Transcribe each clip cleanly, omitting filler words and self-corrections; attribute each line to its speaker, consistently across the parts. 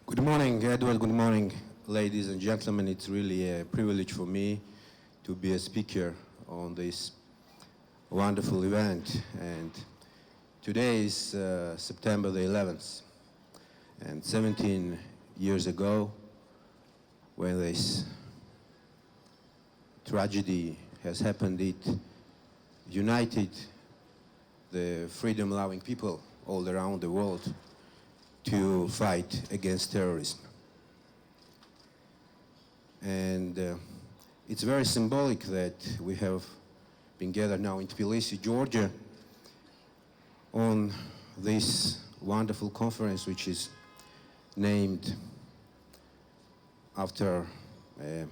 Speaker 1: Good morning, Edward. Good morning, ladies and gentlemen. It's really a privilege for me to be a speaker on this wonderful event. And today is September the 11th. And 17 years ago, when this tragedy has happened, it united the freedom-loving people all around the world to fight against terrorism. And it's very symbolic that we have been gathered now in Tbilisi, Georgia, on this wonderful conference, which is named after a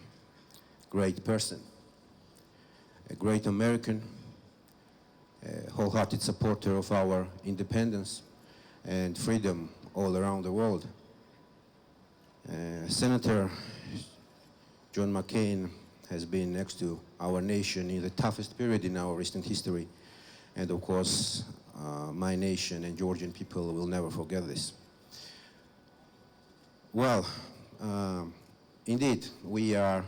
Speaker 1: great person, a great American, a wholehearted supporter of our independence and freedom all around the world. Senator John McCain has been next to our nation in the toughest period in our recent history. And of course, my nation and Georgian people will never forget this. Well, indeed, we are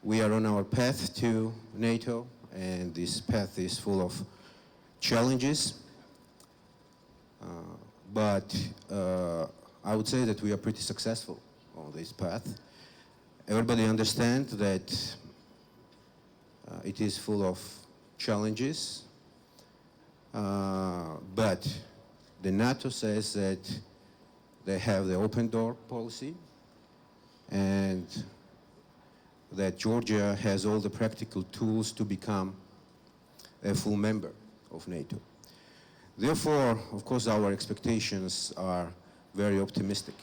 Speaker 1: on our path to NATO, and this path is full of challenges. But I would say that we are pretty successful on this path. Everybody understands that it is full of challenges, but the NATO says that they have the open door policy and that Georgia has all the practical tools to become a full member of NATO. Therefore, of course, our expectations are very optimistic.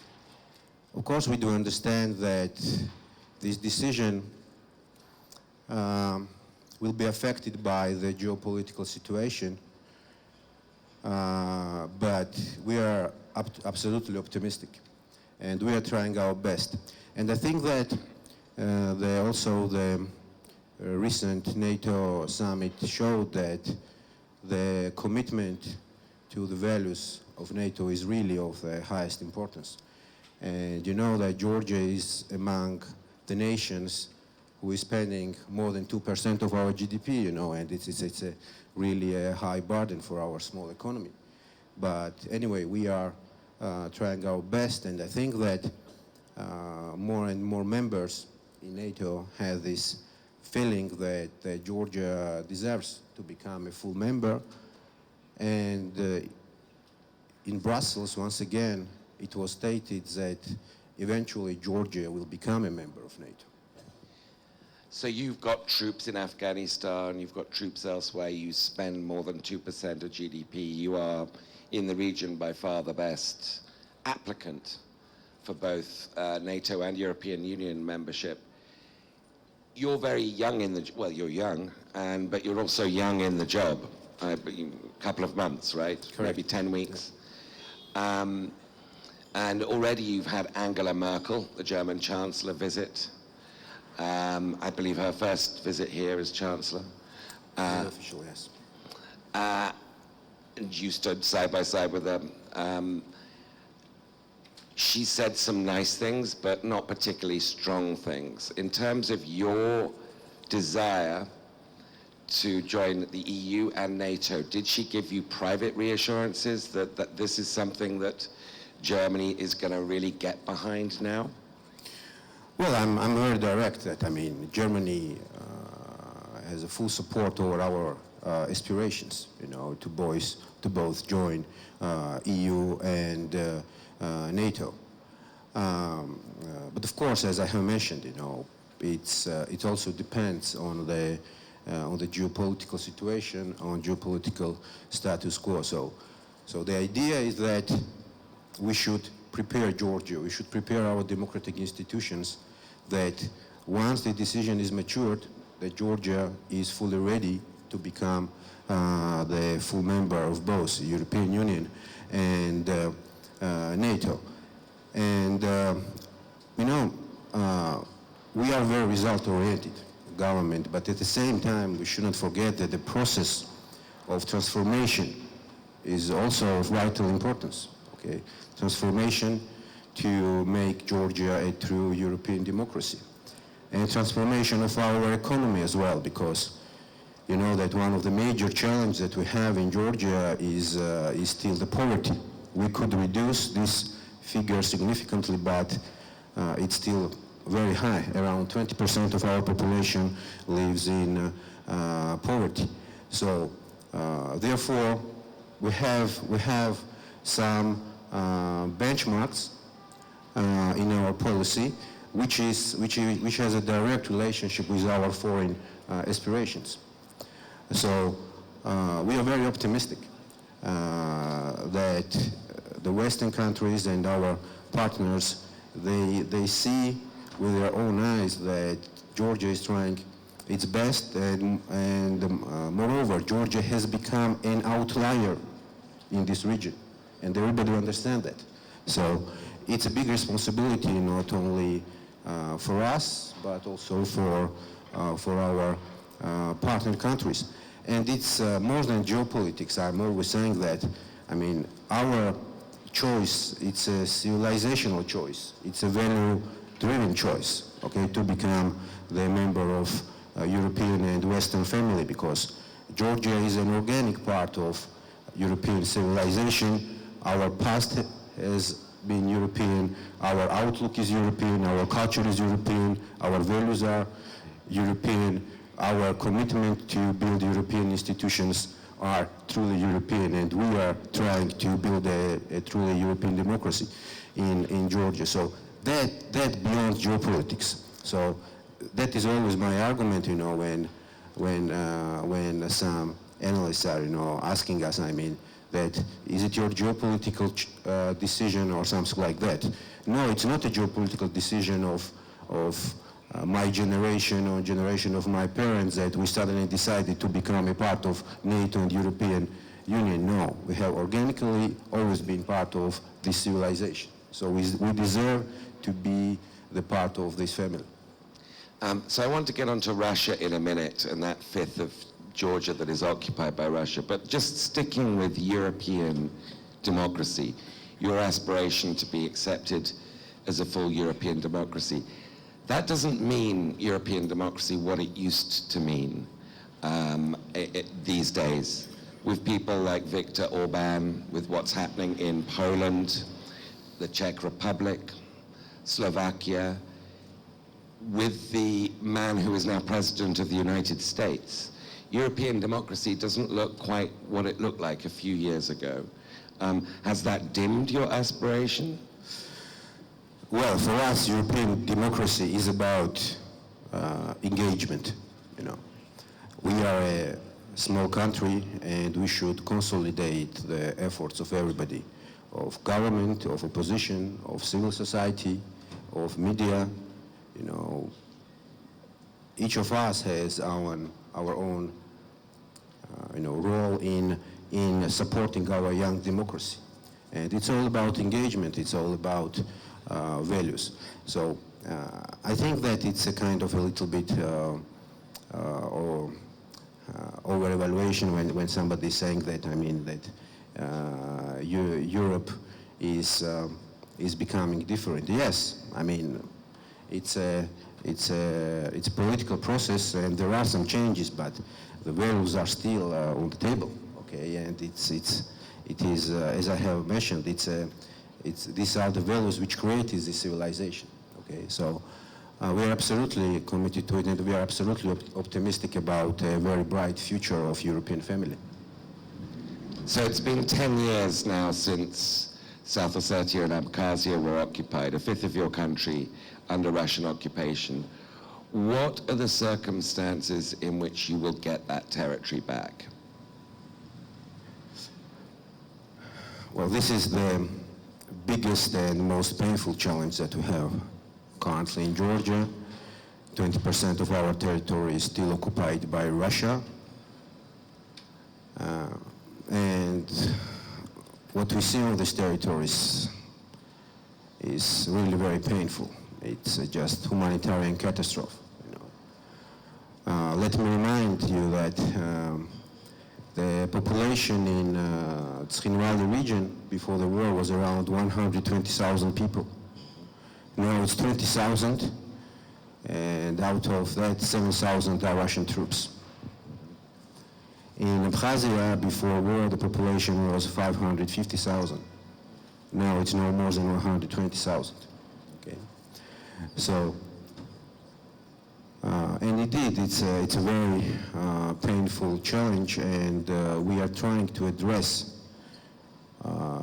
Speaker 1: Of course, we do understand that this decision will be affected by the geopolitical situation, but we are absolutely optimistic, and we are trying our best. And I think that the recent NATO summit showed that the commitment to the values of NATO is really of the highest importance. And you know that Georgia is among the nations who is spending more than 2% of our GDP, you know, and it's really a high burden for our small economy. But anyway, we are trying our best, and I think that more and more members in NATO have this feeling that Georgia deserves to become a full member. And in Brussels, once again, it was stated that eventually Georgia will become a member of NATO.
Speaker 2: So you've got troops in Afghanistan, you've got troops elsewhere, you spend more than 2% of GDP. You are, in the region, by far the best applicant for both NATO and European Union membership. You're very young in the, well, you're young, but you're also young in the job. A couple of months, right?
Speaker 1: Correct.
Speaker 2: Maybe 10 weeks. And already you've had Angela Merkel, the German Chancellor, visit. I believe her first visit here as Chancellor.
Speaker 1: Official, yes.
Speaker 2: And you stood side by side with them. She said some nice things, but not particularly strong things. In terms of your desire to join the EU and NATO, did she give you private reassurances that this is something that Germany is going to really get behind now?
Speaker 1: Well, I'm very direct that, I mean, Germany has a full support over our aspirations, you know, to both join EU and NATO. But of course, as I have mentioned, you know, it also depends on the geopolitical situation, on geopolitical status quo. So the idea is that we should prepare Georgia, we should prepare our democratic institutions that once the decision is matured, that Georgia is fully ready to become the full member of both the European Union and NATO. And, you know, we are very result-oriented government, but at the same time, we shouldn't forget that the process of transformation is also of vital importance, okay? Transformation to make Georgia a true European democracy. And transformation of our economy as well, because you know that one of the major challenges that we have in Georgia is still the poverty. We could reduce this figure significantly, but it's still very high. Around 20% of our population lives in poverty. So therefore, we have some benchmarks in our policy, which has a direct relationship with our foreign aspirations. So we are very optimistic that the Western countries and our partners, they see with their own eyes that Georgia is trying its best, and moreover, Georgia has become an outlier in this region, and everybody understands that. So it's a big responsibility not only for us, but also for our partner countries. And it's more than geopolitics. I'm always saying that. I mean, our choice, it's a civilizational choice. It's a value-driven choice, okay, to become the member of European and Western family, because Georgia is an organic part of European civilization. Our past has been European, our outlook is European, our culture is European, our values are European, our commitment to build European institutions are truly European, and we are trying to build a truly European democracy in Georgia. So that beyond geopolitics. So that is always my argument, you know, when some analysts are, you know, asking us, I mean, that is it your geopolitical decision or something like that? No, it's not a geopolitical decision of my generation or generation of my parents that we suddenly decided to become a part of NATO and European Union. No, we have organically always been part of this civilization. So we deserve to be the part of this family.
Speaker 2: So I want to get onto Russia in a minute and that fifth of Georgia that is occupied by Russia, but just sticking with European democracy, your aspiration to be accepted as a full European democracy, that doesn't mean European democracy what it used to mean these days, with people like Viktor Orban, with what's happening in Poland, the Czech Republic, Slovakia, with the man who is now president of the United States. European democracy doesn't look quite what it looked like a few years ago. Has that dimmed your aspiration?
Speaker 1: Well, for us, European democracy is about engagement, you know. We are a small country, and we should consolidate the efforts of everybody, of government, of opposition, of civil society, of media. You know, each of us has our own role in supporting our young democracy. And it's all about engagement, it's all about values. So I think that it's a kind of a little bit over-evaluation when somebody is saying that, I mean, that Europe is becoming different. Yes, I mean, it's a political process, and there are some changes, but the values are still on the table. Okay, and it is as I have mentioned, these are the values which created this civilization. Okay, so we are absolutely committed to it, and we are absolutely optimistic about a very bright future of European family.
Speaker 2: So it's been 10 years now since South Ossetia and Abkhazia were occupied, a fifth of your country under Russian occupation. What are the circumstances in which you will get that territory back?
Speaker 1: Well, this is the biggest and most painful challenge that we have currently in Georgia. 20% of our territory is still occupied by Russia. And what we see on these territories is really very painful. It's just humanitarian catastrophe. You know. Let me remind you that the population in Tskhinvali region before the war was around 120,000 people. Now it's 20,000, and out of that, 7,000 are Russian troops. In Abkhazia, before war, the population was 550,000. Now it's no more than 120,000. Okay, so and indeed, it's a very painful challenge, and we are trying to address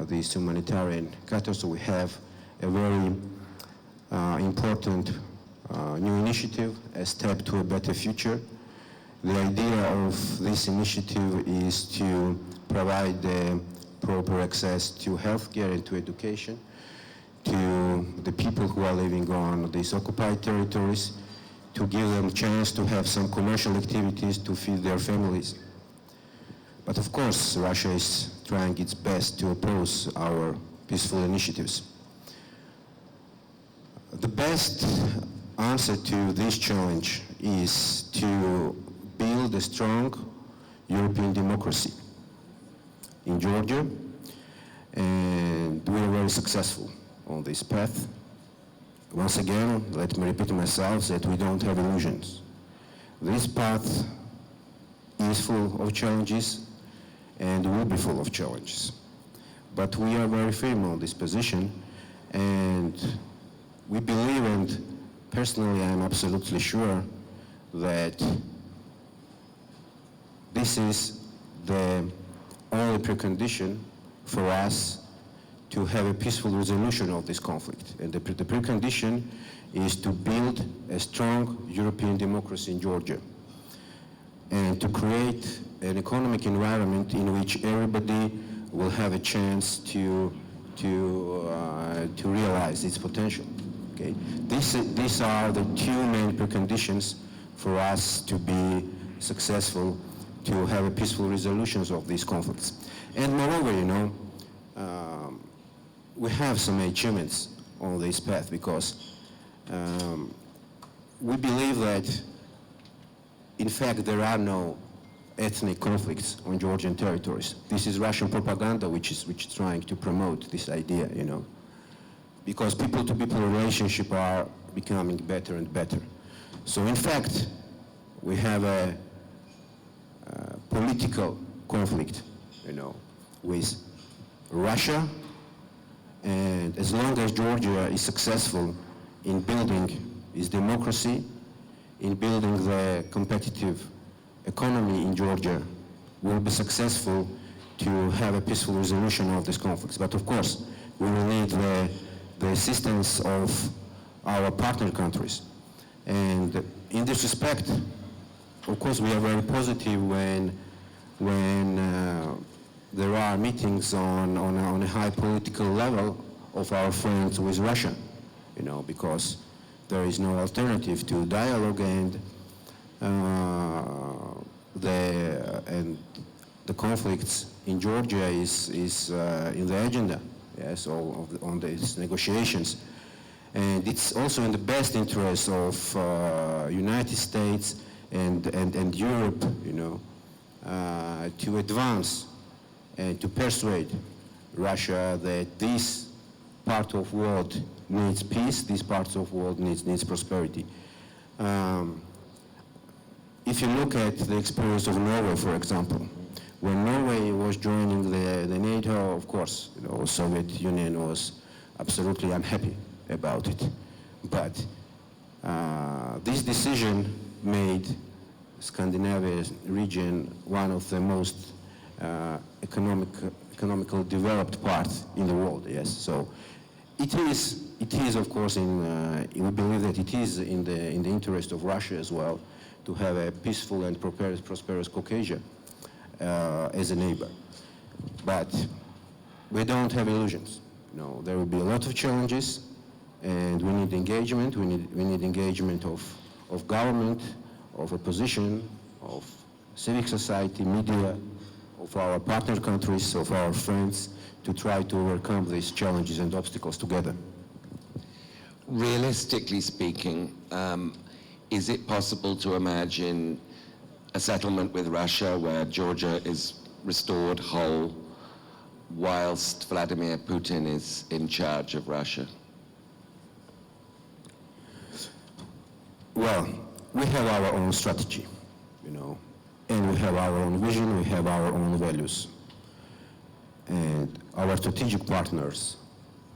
Speaker 1: this humanitarian catastrophe. We have a very important new initiative, a step to a better future. The idea of this initiative is to provide proper access to healthcare and to education to the people who are living on these occupied territories, to give them a chance to have some commercial activities to feed their families. But of course, Russia is trying its best to oppose our peaceful initiatives. The best answer to this challenge is to build a strong European democracy in Georgia, and we are very successful on this path. Once again, let me repeat myself that we don't have illusions. This path is full of challenges and will be full of challenges. But we are very firm on this position, and we believe, and personally I'm absolutely sure, that this is the only precondition for us to have a peaceful resolution of this conflict. And the precondition is to build a strong European democracy in Georgia and to create an economic environment in which everybody will have a chance to realize its potential. Okay? These are the two main preconditions for us to be successful, to have a peaceful resolutions of these conflicts. And moreover, you know, we have some achievements on this path because we believe that, in fact, there are no ethnic conflicts on Georgian territories. This is Russian propaganda which is trying to promote this idea, you know, because people-to-people relationships are becoming better and better. So in fact, we have a political conflict, you know, with Russia, and as long as Georgia is successful in building its democracy, in building the competitive economy in Georgia, will be successful to have a peaceful resolution of these conflicts. But of course, we will need the assistance of our partner countries. And in this respect, of course, we are very positive when there are meetings on a high political level of our friends with Russia, you know, because there is no alternative to dialogue, and the conflicts in Georgia is in the agenda, yes, on these negotiations. And it's also in the best interest of United States and Europe, you know, to advance and to persuade Russia that this part of the world needs peace, this part of the world needs prosperity. If you look at the experience of Norway, for example, when Norway was joining the NATO, of course, you know, Soviet Union was absolutely unhappy about it. But this decision made Scandinavia region one of the most economically developed parts in the world. Yes, so it is of course we believe that it is in the interest of Russia as well to have a peaceful and prosperous Caucasia as a neighbor. But we don't have illusions. No, there will be a lot of challenges, and we need engagement. We need engagement of government, of opposition, of civic society, media, of our partner countries, of our friends, to try to overcome these challenges and obstacles together.
Speaker 2: Realistically speaking, is it possible to imagine a settlement with Russia where Georgia is restored whole whilst Vladimir Putin is in charge of Russia?
Speaker 1: Well, we have our own strategy, and we have our own vision, we have our own values. And our strategic partners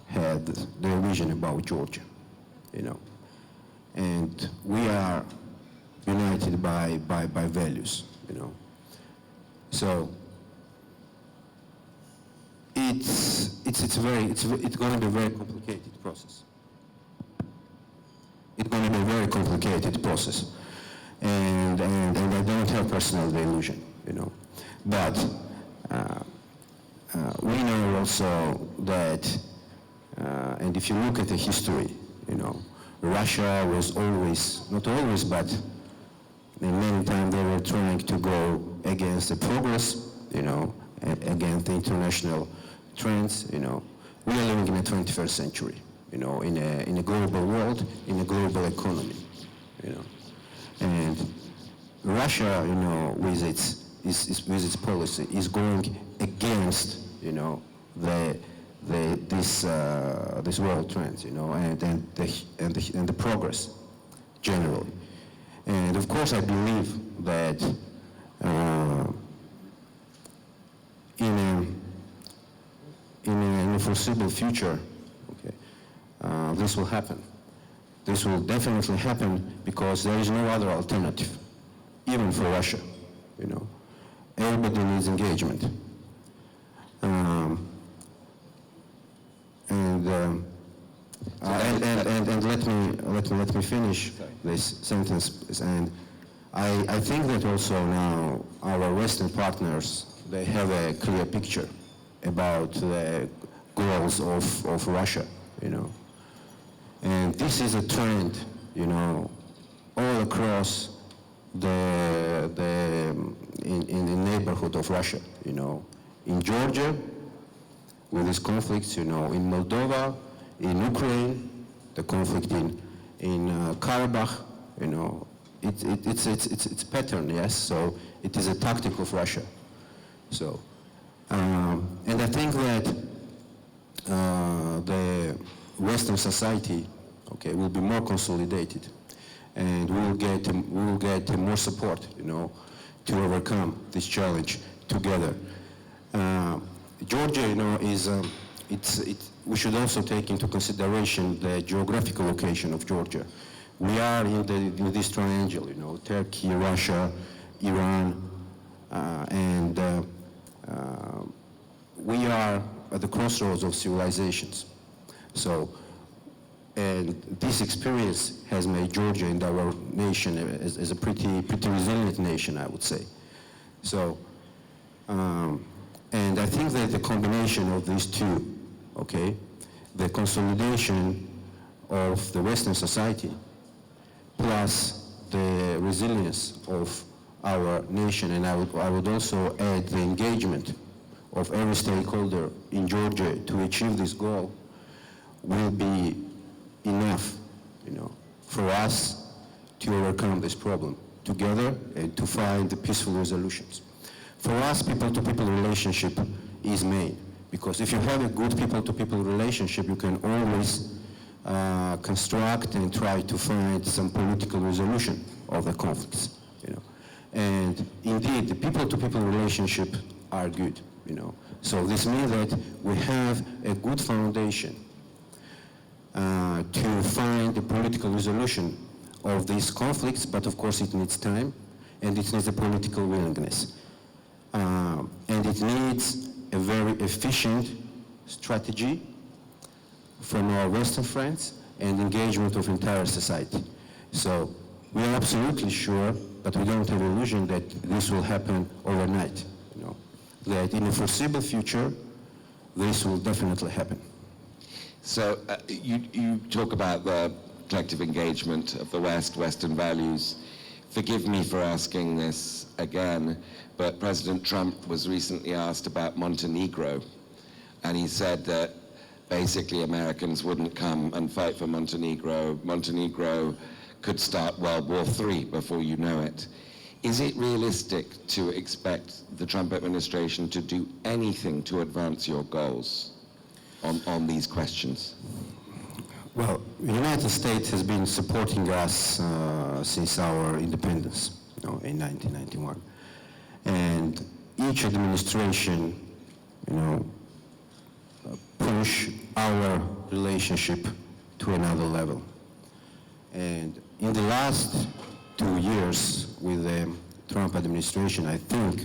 Speaker 1: had their vision about Georgia, And we are united by values, So it's going to be a very complicated process. It's going to be a very complicated process, and I don't have personal delusion, But we know also that, and if you look at the history, Russia was always, not always, but many times they were trying to go against the progress, against the international trends, We are living in the 21st century, in a global world, in a global economy, And Russia, with its policy, is going against, this world trends, and the progress generally. And of course, I believe that in a foreseeable future, this will happen. This will definitely happen because there is no other alternative, even for Russia. Everybody needs engagement. And let me finish this sentence. And I think that also now our Western partners, they have a clear picture about the goals of Russia, And this is a trend, all across in the neighborhood of Russia, In Georgia, with these conflicts, in Moldova, in Ukraine, the conflict in Karabakh, it's a pattern, yes. So it is a tactic of Russia. So, and I think that the Western society, will be more consolidated, and we will get more support, to overcome this challenge together. Georgia, we should also take into consideration the geographical location of Georgia. We are in this triangle, Turkey, Russia, Iran, and we are at the crossroads of civilizations. So, and this experience has made Georgia and our nation as a pretty resilient nation, I would say. So, and I think that the combination of these two, the consolidation of the Western society plus the resilience of our nation, and I would also add the engagement of every stakeholder in Georgia to achieve this goal, will be enough, for us to overcome this problem together and to find the peaceful resolutions. For us, people-to-people relationship is main, because if you have a good people-to-people relationship, you can always construct and try to find some political resolution of the conflicts, And indeed, the people-to-people relationship are good, So this means that we have a good foundation to find the political resolution of these conflicts, but of course it needs time, and it needs a political willingness. And it needs a very efficient strategy from our Western friends and engagement of entire society. So we are absolutely sure, but we don't have illusion that this will happen overnight. That in the foreseeable future, this will definitely happen.
Speaker 2: So you talk about the collective engagement of the West, Western values. Forgive me for asking this again, but President Trump was recently asked about Montenegro, and he said that basically Americans wouldn't come and fight for Montenegro. Montenegro could start World War III before you know it. Is it realistic to expect the Trump administration to do anything to advance your goals on these questions?
Speaker 1: Well, the United States has been supporting us since our independence, in 1991. And each administration, push our relationship to another level. And in the last 2 years with the Trump administration, I think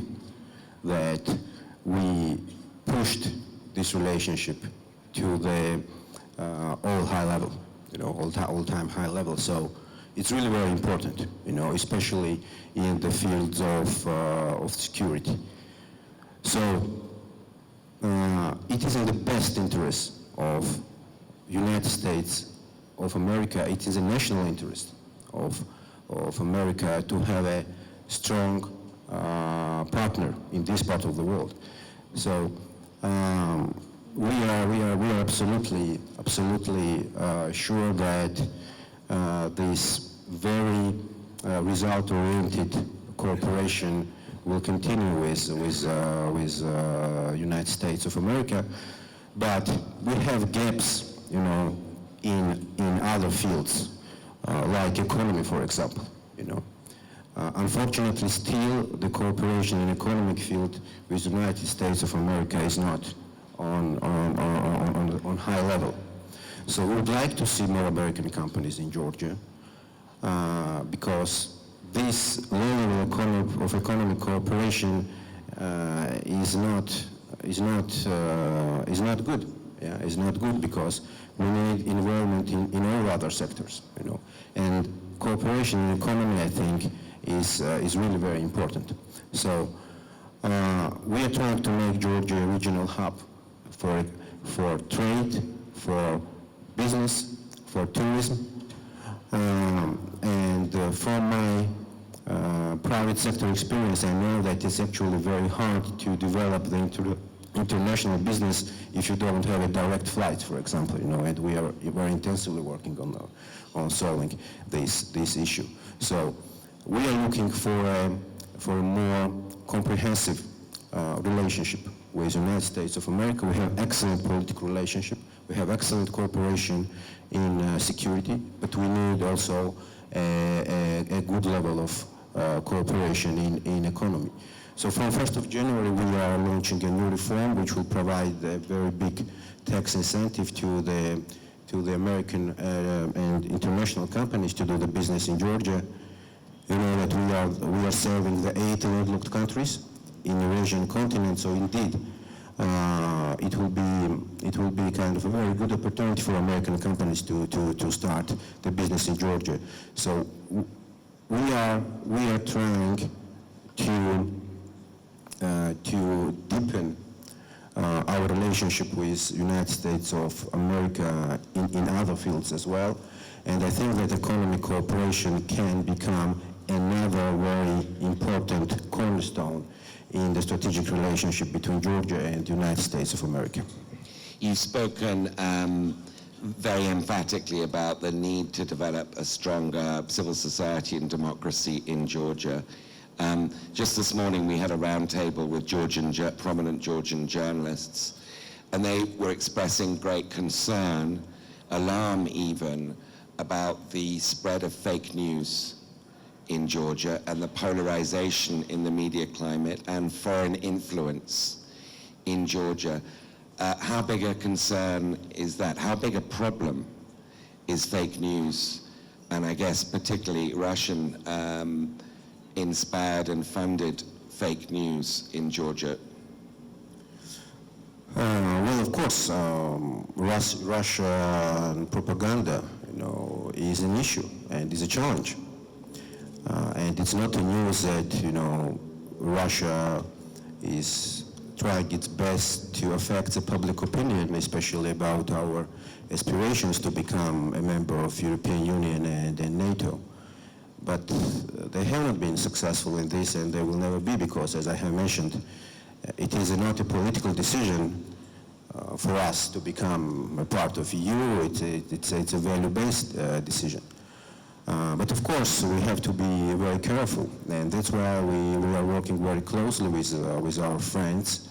Speaker 1: that we pushed this relationship to the all-high level, all-time high level. So it's really very important, especially in the fields of security. So it is in the best interest of United States of America. It is a national interest of America to have a strong partner in this part of the world. So we are absolutely sure that this very result-oriented cooperation will continue with United States of America, but we have gaps, in other fields, like economy, for example. Unfortunately, still the cooperation in economic field with the United States of America is not on high level. So we would like to see more American companies in Georgia because this level of economic cooperation is not good. Yeah, it's not good because we need involvement in all other sectors, and cooperation in economy, I think, is really very important. So we are trying to make Georgia a regional hub for trade, for business, for tourism, and from my private sector experience, I know that it's actually very hard to develop the international business if you don't have a direct flight, for example, and we are very intensively working on solving this issue. So we are looking for a more comprehensive relationship with the United States of America. We have excellent political relationship. We have excellent cooperation in security, but we need also a good level of cooperation in economy. So from 1st of January, we are launching a new reform which will provide a very big tax incentive to the American and international companies to do the business in Georgia. You know that we are serving the 8 landlocked countries in the Eurasian continent, so indeed it will be kind of a very good opportunity for American companies to start the business in Georgia. So we are trying to deepen our relationship with United States of America in other fields as well, and I think that economic cooperation can become another very important cornerstone in the strategic relationship between Georgia and the United States of America.
Speaker 2: You've spoken very emphatically about the need to develop a stronger civil society and democracy in Georgia. Just this morning we had a roundtable with prominent Georgian journalists, and they were expressing great concern, alarm even, about the spread of fake news in Georgia and the polarization in the media climate and foreign influence in Georgia. How big a concern is that? How big a problem is fake news, and I guess particularly Russian inspired and funded fake news in Georgia?
Speaker 1: Well, of course, Russian propaganda, is an issue and is a challenge. And it's not a news that, Russia is trying its best to affect the public opinion, especially about our aspirations to become a member of European Union and NATO. But they have not been successful in this, and they will never be, because, as I have mentioned, it is not a political decision for us to become a part of EU. It's a value-based decision. But of course, we have to be very careful, and that's why we are working very closely with our friends,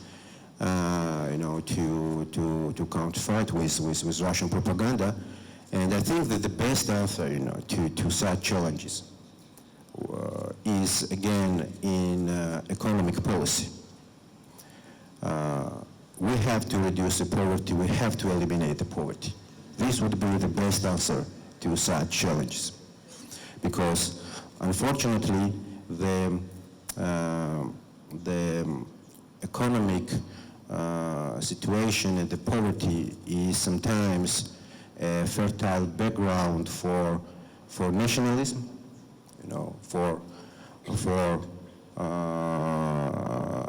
Speaker 1: to counterfight with Russian propaganda. And I think that the best answer, to such challenges is again in economic policy. We have to reduce the poverty, we have to eliminate the poverty. This would be the best answer to such challenges. Because unfortunately, the economic situation and the poverty is sometimes a fertile background for nationalism, for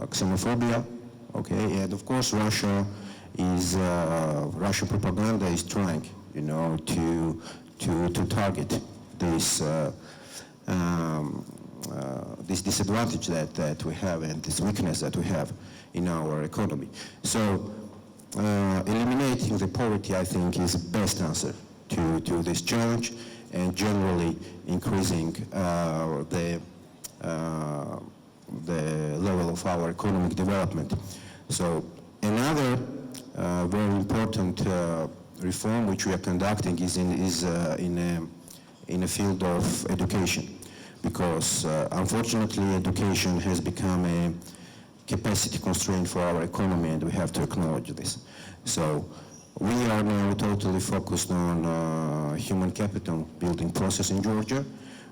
Speaker 1: xenophobia, okay, and of course Russian propaganda is trying, to target this this disadvantage that we have and this weakness that we have in our economy. So eliminating the poverty, I think, is the best answer to this challenge, and generally increasing the level of our economic development. So another very important reform which we are conducting is in a field of education, because unfortunately education has become a capacity constraint for our economy, and we have to acknowledge this. So we are now totally focused on human capital building process in Georgia.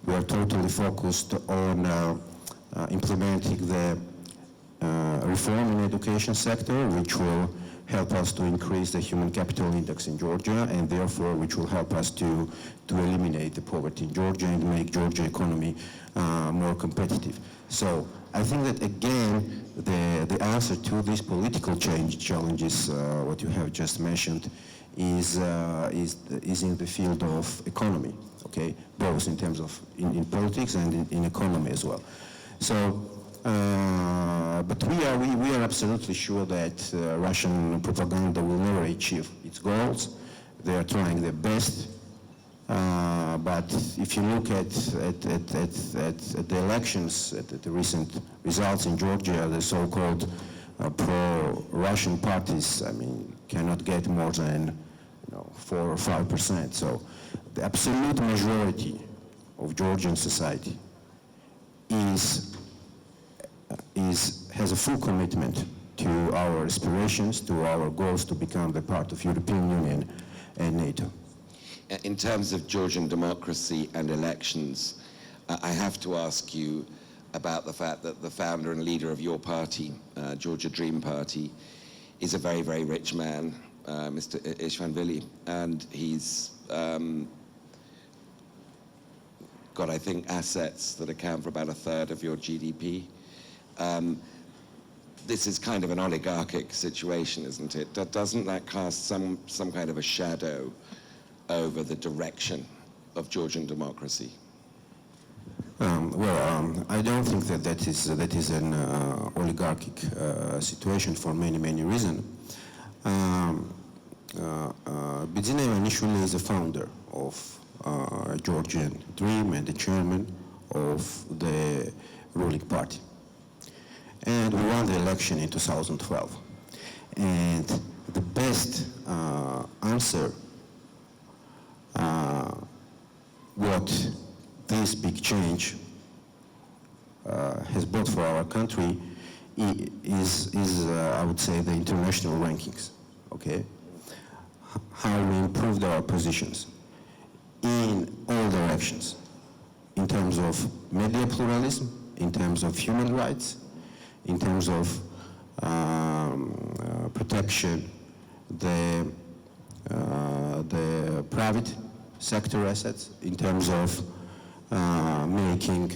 Speaker 1: We are totally focused on implementing the reform in education sector, which will help us to increase the human capital index in Georgia, and therefore which will help us to eliminate the poverty in Georgia and make Georgia economy more competitive. So I think that again, the answer to these political challenges, what you have just mentioned, is in the field of economy, okay, both in terms of in politics and in economy as well. So, but we are absolutely sure that Russian propaganda will never achieve its goals. They are trying their best, but if you look at the elections, at the recent results in Georgia, the so-called pro-Russian parties, I mean, cannot get more than 4 or 5%. So the absolute majority of Georgian society has a full commitment to our aspirations, to our goals to become the part of European Union and NATO.
Speaker 2: In terms of Georgian democracy and elections, I have to ask you about the fact that the founder and leader of your party, Georgia Dream Party, is a very, very rich man, Mr. Ishvanvili, and he's got, I think, assets that account for about 1/3 of your GDP. This is kind of an oligarchic situation, isn't it? Doesn't that cast some kind of a shadow over the direction of Georgian democracy?
Speaker 1: I don't think that is an oligarchic situation for many reasons. Bidzina Ivanishvili is the founder of Georgian Dream and the chairman of the ruling party. And we won the election in 2012. And the best answer what this big change has brought for our country is I would say, the international rankings, okay? How we improved our positions in all directions, in terms of media pluralism, in terms of human rights, in terms of protection, the private sector assets, in terms of making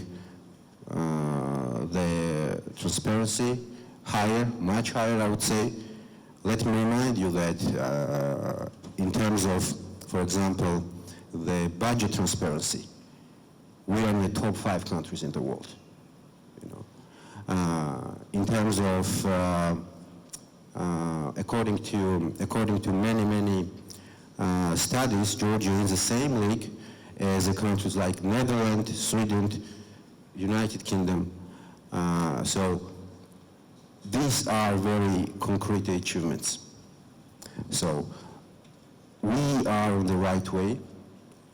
Speaker 1: the transparency higher, much higher, I would say. Let me remind you that in terms of, for example, the budget transparency, we are in the top 5 countries in the world. In terms of, according to many studies, Georgia is in the same league as the countries like Netherlands, Sweden, United Kingdom. So these are very concrete achievements. So we are on the right way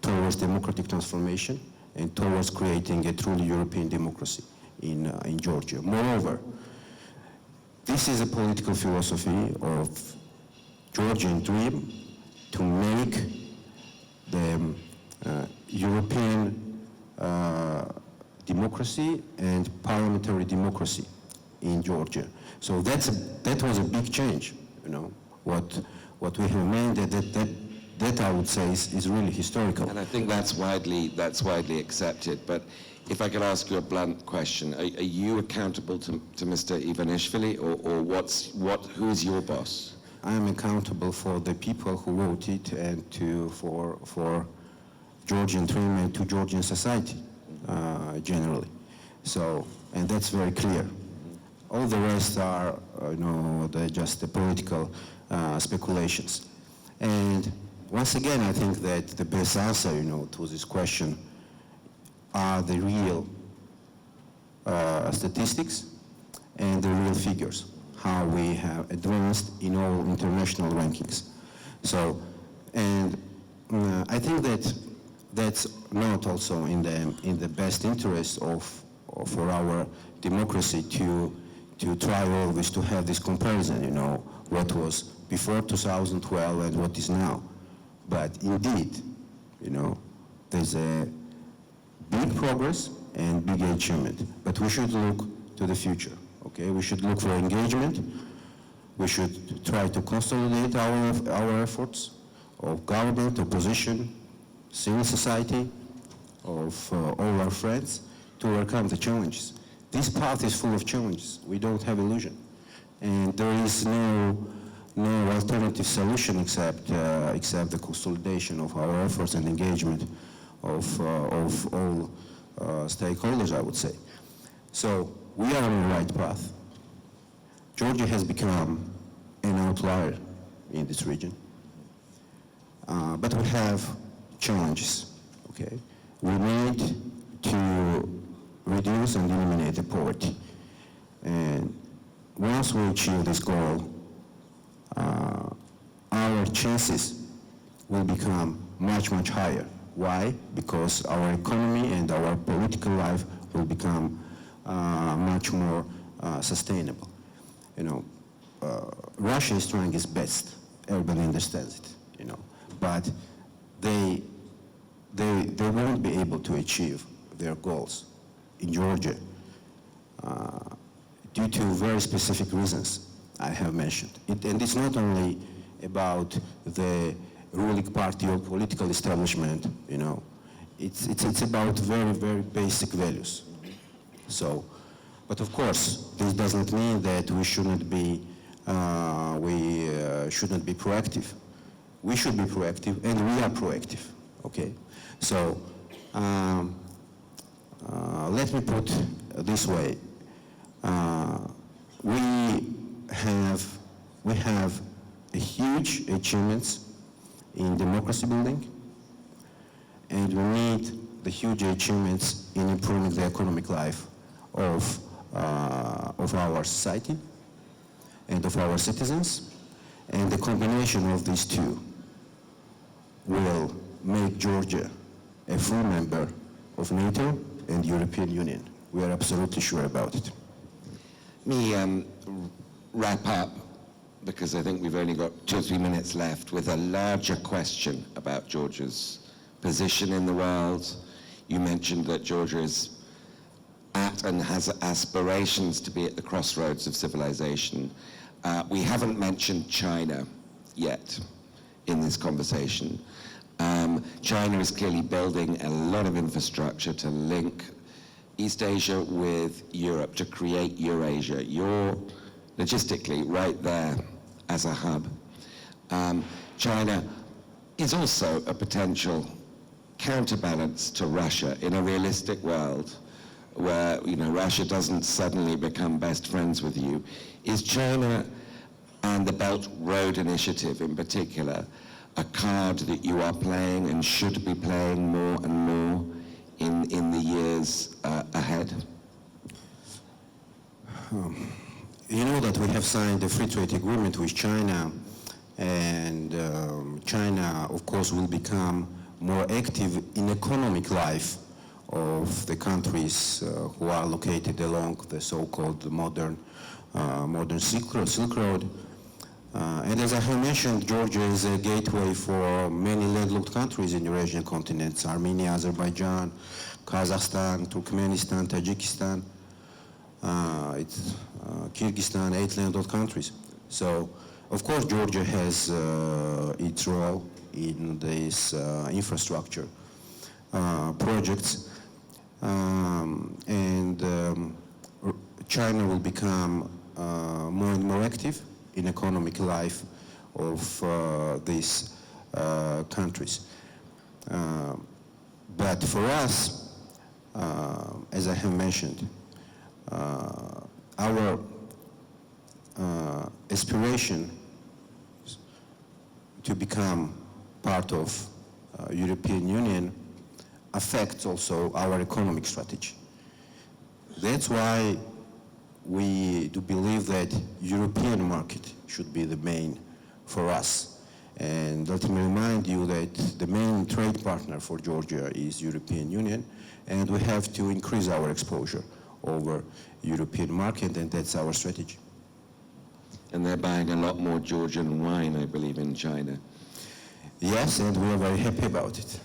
Speaker 1: towards democratic transformation and towards creating a truly European democracy in Georgia. Moreover, this is a political philosophy of Georgian dream to make the European democracy and parliamentary democracy in Georgia. So that was a big change, you know, what we have made, that I would say is really historical.
Speaker 2: And I think that's widely accepted. But if I could ask you a blunt question, are you accountable to Mr. Ivanishvili, or who's your boss?
Speaker 1: I am accountable for the people who voted and for Georgian dream and to Georgian society generally. So, and that's very clear. All the rest are, just the political speculations. And once again, I think that the best answer, to this question are the real statistics and the real figures, how we have advanced in all international rankings. So, and I think that that's not also in the best interest for our democracy to try always to have this comparison, what was before 2012 and what is now. But indeed, there's a big progress and big achievement. But we should look to the future, okay? We should look for engagement. We should try to consolidate our efforts of government, opposition, civil society, of all our friends to overcome the challenges. This path is full of challenges. We don't have illusion. And there is no alternative solution except the consolidation of our efforts and engagement of all stakeholders, I would say. So we are on the right path. Georgia has become an outlier in this region. But we have challenges, okay? We need to reduce and eliminate the poverty. And once we achieve this goal, our chances will become much, much higher. Why? Because our economy and our political life will become much more sustainable. Russia is trying its best. Everybody understands it, but they won't be able to achieve their goals in Georgia due to very specific reasons I have mentioned. And it's not only about the ruling party or political establishment, it's about very, very basic values. So, but of course, this doesn't mean that we shouldn't be proactive. We should be proactive, and we are proactive, okay? So, let me put it this way. We have a huge achievements in democracy building, and we need the huge achievements in improving the economic life of our society and of our citizens, and the combination of these two will make Georgia a full member of NATO and European Union. We are absolutely sure about it.
Speaker 2: Let me wrap up, because I think we've only got 2 or 3 minutes left, with a larger question about Georgia's position in the world. You mentioned that Georgia is at and has aspirations to be at the crossroads of civilization. We haven't mentioned China yet in this conversation. China is clearly building a lot of infrastructure to link East Asia with Europe, to create Eurasia. You're logistically right there as a hub. China is also a potential counterbalance to Russia in a realistic world where Russia doesn't suddenly become best friends with you. Is China and the Belt Road Initiative in particular a card that you are playing and should be playing more and more in the years ahead?
Speaker 1: You know that we have signed a free trade agreement with China, and China, of course, will become more active in economic life of the countries who are located along the so-called modern Silk Road. And as I have mentioned, Georgia is a gateway for many landlocked countries in Eurasian continents: Armenia, Azerbaijan, Kazakhstan, Turkmenistan, Tajikistan, Kyrgyzstan, 8 landlocked countries. So, of course, Georgia has its role in these infrastructure projects, and China will become more and more active in economic life of these countries. But for us, as I have mentioned, our aspiration to become part of European Union affects also our economic strategy. That's why we do believe that European market should be the main for us. And let me remind you that the main trade partner for Georgia is European Union, and we have to increase our exposure over European market, and that's our strategy.
Speaker 2: And they're buying a lot more Georgian wine, I believe, in China.
Speaker 1: Yes, and we are very happy about it.